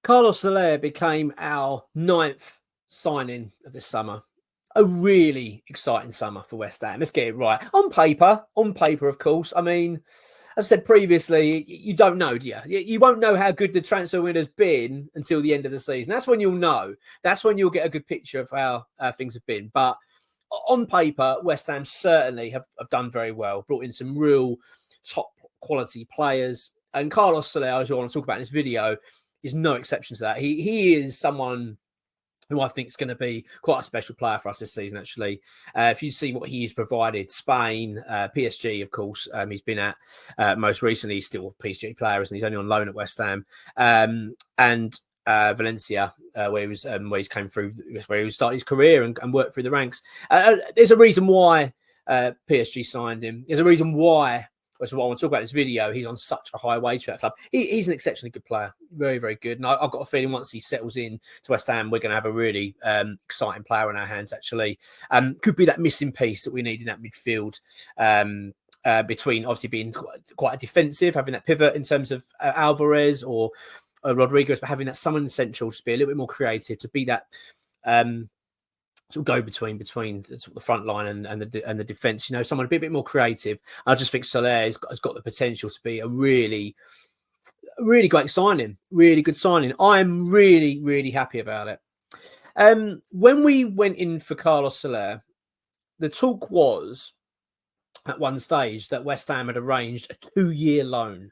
Carlos Soler became our ninth signing of this summer. A really exciting summer for West Ham. Let's get it right. On paper, of course. I mean, as I said previously, you don't know, do you? You won't know how good the transfer window's been until the end of the season. That's when you'll know. That's when you'll get a good picture of how things have been. But on paper, West Ham certainly have done very well. Brought in some real top quality players. And Carlos Soler, as I want to talk about in this video, is no exception to that. He is someone who I think is going to be quite a special player for us this season, actually. If you see what he's provided, Spain, PSG, of course, he's been at most recently. He's still a PSG player, and he's only on loan at West Ham. And Valencia, where he came through, where he started his career and worked through the ranks. There's a reason why PSG signed him. There's a reason why, which is what I want to talk about in this video, he's on such a high wage for that club. He's an exceptionally good player. Very, very good. And I've got a feeling once he settles in to West Ham, we're going to have a really exciting player on our hands, actually. Could be that missing piece that we need in that midfield. Between obviously being quite defensive, having that pivot in terms of Alvarez or Rodriguez, but having that someone central to be a little bit more creative, to be that sort of go between the front line and the defence. You know, someone a bit more creative. I just think Soler has got the potential to be a really great signing, really good signing. I'm really happy about it. When we went in for Carlos Soler, the talk was at one stage that West Ham had arranged a 2-year loan.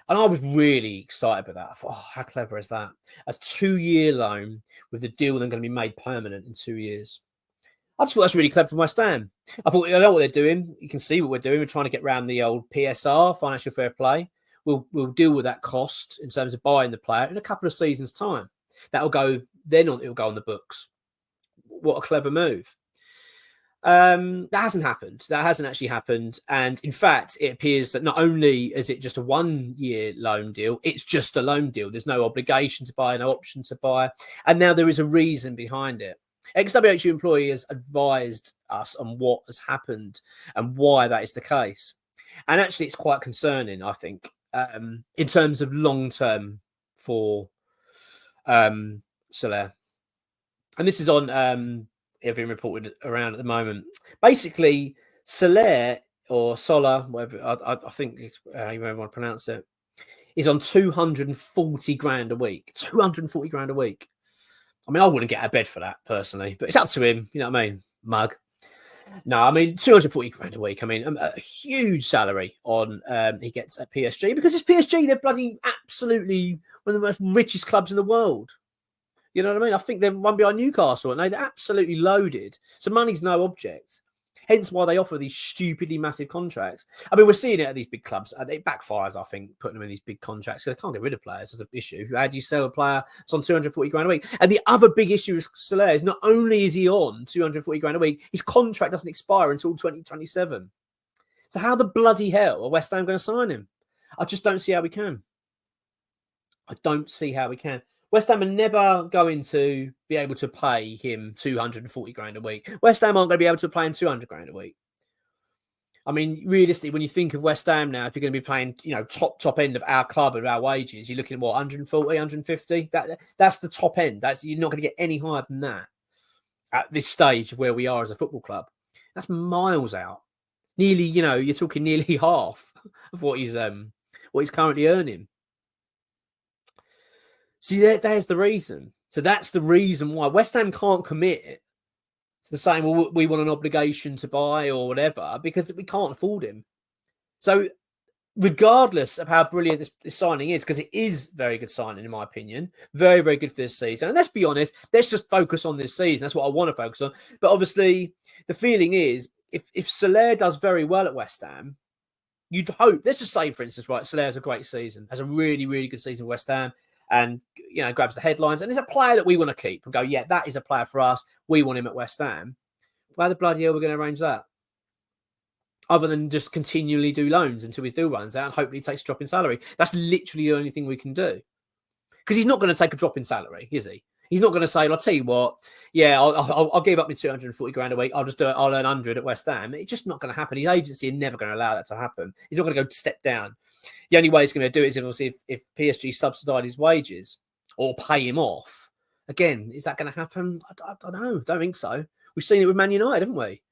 And I was really excited about that. I thought, oh, how clever is that? A 2-year loan with the deal then going to be made permanent in 2 years. I just thought that's really clever from West Ham. I thought, I know what they're doing. You can see what we're doing. We're trying to get around the old PSR, financial fair play. We'll deal with that cost in terms of buying the player in a couple of seasons' time. It'll go on the books. What a clever move. That hasn't happened. That hasn't actually happened. And in fact, it appears that not only is it just a 1-year loan deal, it's just a loan deal. There's no obligation to buy, no option to buy. And now there is a reason behind it. XWHU employees advised us on what has happened and why that is the case. And actually, it's quite concerning, I think, in terms of long-term for Soler. And this is on... It's been reported around at the moment. Basically, Soler or Soler, whatever I think it's how you want to pronounce it, is on 240 grand a week. 240 grand a week. I mean, I wouldn't get out of bed for that personally, but it's up to him. You know what I mean? Mug. No, I mean 240 grand a week. I mean, a huge salary on he gets at PSG because it's PSG. They're bloody absolutely one of the most richest clubs in the world. You know what I mean? I think they're run behind Newcastle, and they're absolutely loaded. So money's no object. Hence why they offer these stupidly massive contracts. I mean, we're seeing it at these big clubs. It backfires, I think, putting them in these big contracts. So they can't get rid of players as an issue. How do you sell a player that's on 240 grand a week? And the other big issue with Soler is not only is he on 240 grand a week, his contract doesn't expire until 2027. So how the bloody hell are West Ham going to sign him? I just don't see how we can. I don't see how we can. West Ham are never going to be able to pay him 240 grand a week. West Ham aren't going to be able to pay him 200 grand a week. I mean, realistically, when you think of West Ham now, if you're going to be playing, you know, top end of our club and our wages, you're looking at what, 140, 150? That's the top end. You're not going to get any higher than that at this stage of where we are as a football club. That's miles out. Nearly, you know, you're talking nearly half of what he's currently earning. See, there's the reason. So that's the reason why West Ham can't commit to saying, well, we want an obligation to buy or whatever, because we can't afford him. So regardless of how brilliant this signing is, because it is very good signing, in my opinion, very, very good for this season. And let's be honest, let's just focus on this season. That's what I want to focus on. But obviously, the feeling is, if Soler does very well at West Ham, you'd hope, let's just say, for instance, right, Soler has a great season, has a really, really good season at West Ham, and, you know, grabs the headlines. And is a player that we want to keep and go, yeah, that is a player for us. We want him at West Ham. Why the bloody hell we're going to arrange that? Other than just continually do loans until his deal runs out and hopefully takes a drop in salary. That's literally the only thing we can do. Because he's not going to take a drop in salary, is he? He's not going to say, I'll tell you what, yeah, I'll give up my 240 grand a week. I'll earn 100 at West Ham. It's just not going to happen. His agency are never going to allow that to happen. He's not going to go step down. The only way he's going to do it is if PSG subsidise his wages. or pay him off. Again, is that going to happen? I don't know. Don't think so. We've seen it with Man United, haven't we?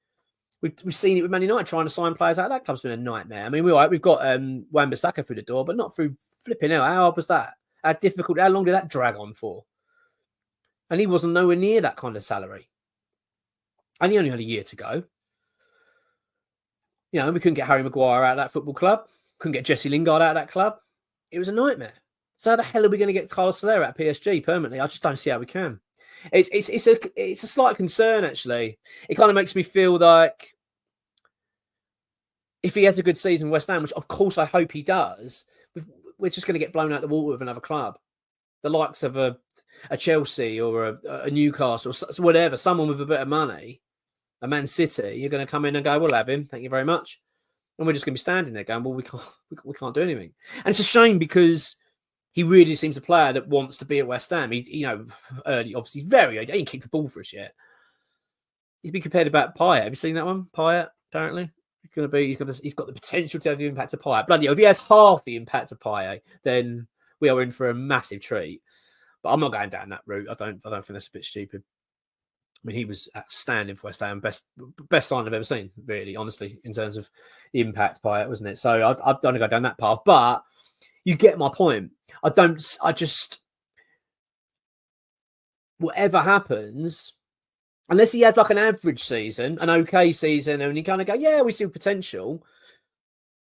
We've seen it with Man United trying to sign players out. That club's been a nightmare. I mean, we've got Wan-Bissaka through the door, but not through flipping hell. How hard was that? How difficult? How long did that drag on for? And he wasn't nowhere near that kind of salary. And he only had a year to go. You know, we couldn't get Harry Maguire out of that football club. Couldn't get Jesse Lingard out of that club. It was a nightmare. So how the hell are we going to get Carlos Soler out of PSG permanently? I just don't see how we can. It's a slight concern, actually. It kind of makes me feel like if he has a good season with West Ham, which of course I hope he does, we're just going to get blown out the water with another club. The likes of a Chelsea or a Newcastle, or whatever, someone with a bit of money, a Man City, you're going to come in and go, we'll have him, thank you very much. And we're just going to be standing there going, well, we can't do anything. And it's a shame because he really seems a player that wants to be at West Ham. He's, early, obviously, he ain't kicked a ball for us yet. He's been compared about Payet. Have you seen that one? Payet, apparently. He's got the potential to have the impact of Payet. Bloody hell, if he has half the impact of Payet, then we are in for a massive treat. But I'm not going down that route. I don't think that's a bit stupid. I mean, he was outstanding for West Ham. Best sign I've ever seen, really, honestly, in terms of the impact Payet, wasn't it? So I don't want to go down that path. But you get my point. Whatever happens, unless he has like an average season, an okay season, and you kind of go, yeah, we see potential.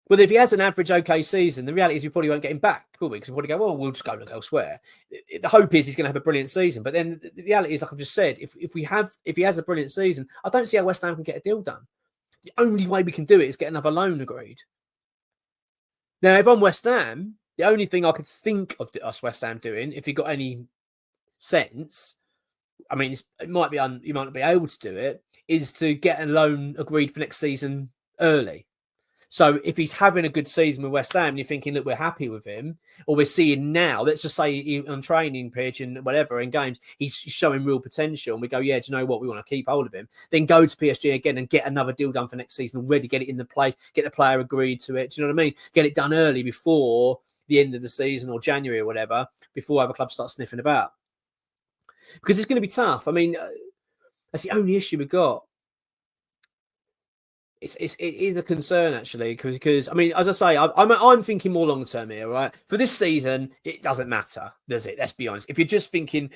Well, if he has an average okay season, the reality is we probably won't get him back, will we? Because we probably go, well, we'll just go look elsewhere. The hope is he's going to have a brilliant season. But then the reality is, like I've just said, if he has a brilliant season, I don't see how West Ham can get a deal done. The only way we can do it is get another loan agreed. Now, if I'm West Ham, the only thing I could think of us West Ham doing, if you got any sense, I mean, you might not be able to do it, is to get a loan agreed for next season early. So if he's having a good season with West Ham and you're thinking, look, we're happy with him, or we're seeing now, let's just say on training pitch and whatever, in games, he's showing real potential, and we go, yeah, do you know what? We want to keep hold of him. Then go to PSG again and get another deal done for next season already, get it in the place, get the player agreed to it. Do you know what I mean? Get it done early before the end of the season or January or whatever, before other clubs start sniffing about. Because it's going to be tough. I mean, that's the only issue we've got. It is a concern, actually, because I mean, as I say, I'm thinking more long term here, right? For this season, it doesn't matter, does it? Let's be honest. If you're just thinking,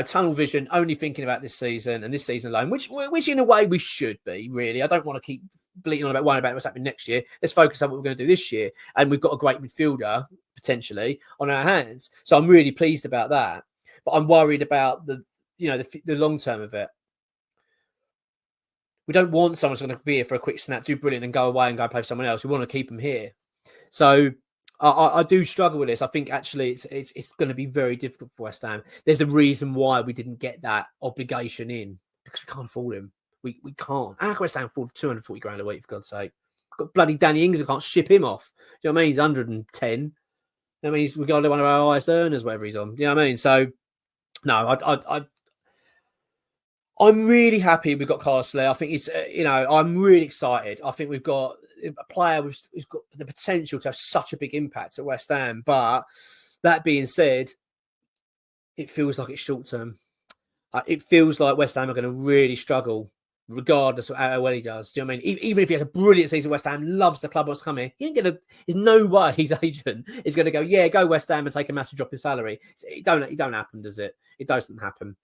tunnel vision, only thinking about this season and this season alone, which in a way we should be, really. I don't want to keep bleating on about worrying about what's happening next year. Let's focus on what we're going to do this year, and we've got a great midfielder potentially on our hands. So I'm really pleased about that, but I'm worried about the long term of it. We don't want someone who's going to be here for a quick snap, do brilliant, and go away and go play for someone else. We want to keep them here. So I do struggle with this. I think actually it's going to be very difficult for West Ham. There's a reason why we didn't get that obligation in, because we can't afford him. We can't. How can West Ham afford 240 grand a week, for God's sake? Got bloody Danny Ings, we can't ship him off. Do you know what I mean? He's 110. I mean, he's regarded one of our highest earners, whatever he's on. You know what I mean? So, no, I'm really happy we've got Carlos Soler. I think it's, I'm really excited. I think we've got a player who's got the potential to have such a big impact at West Ham. But that being said, it feels like it's short term. It feels like West Ham are going to really struggle, regardless of how well he does. Do you know what I mean? Even if he has a brilliant season, West Ham loves the club, wants to come here. There's no way his agent is going to go, yeah, go West Ham and take a massive drop in salary. It don't happen, does it? It doesn't happen.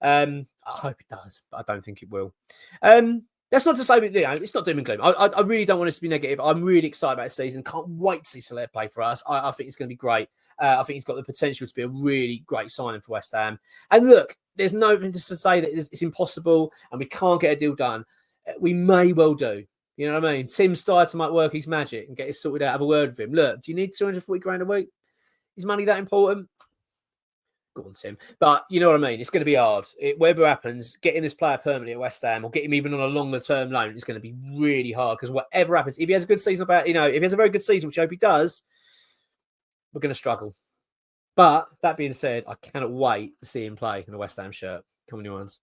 I hope it does, but I don't think it will. That's not to say that it's not doom and gloom. I really don't want this to be negative. I'm really excited about this season. Can't wait to see Soler play for us. I think it's going to be great. I think he's got the potential to be a really great signing for West Ham. And look, there's nothing to say that it's impossible and we can't get a deal done. We may well do. You know what I mean? Tim Steidter might work his magic and get it sorted out. Have a word with him. Look, do you need 240 grand a week? Is money that important? Go on, Tim. But you know what I mean? It's going to be hard. Whatever happens, getting this player permanently at West Ham or getting him even on a longer term loan is going to be really hard, because whatever happens, if he has a good season, if he has a very good season, which I hope he does, we're going to struggle. But that being said, I cannot wait to see him play in a West Ham shirt. Come on, you ones.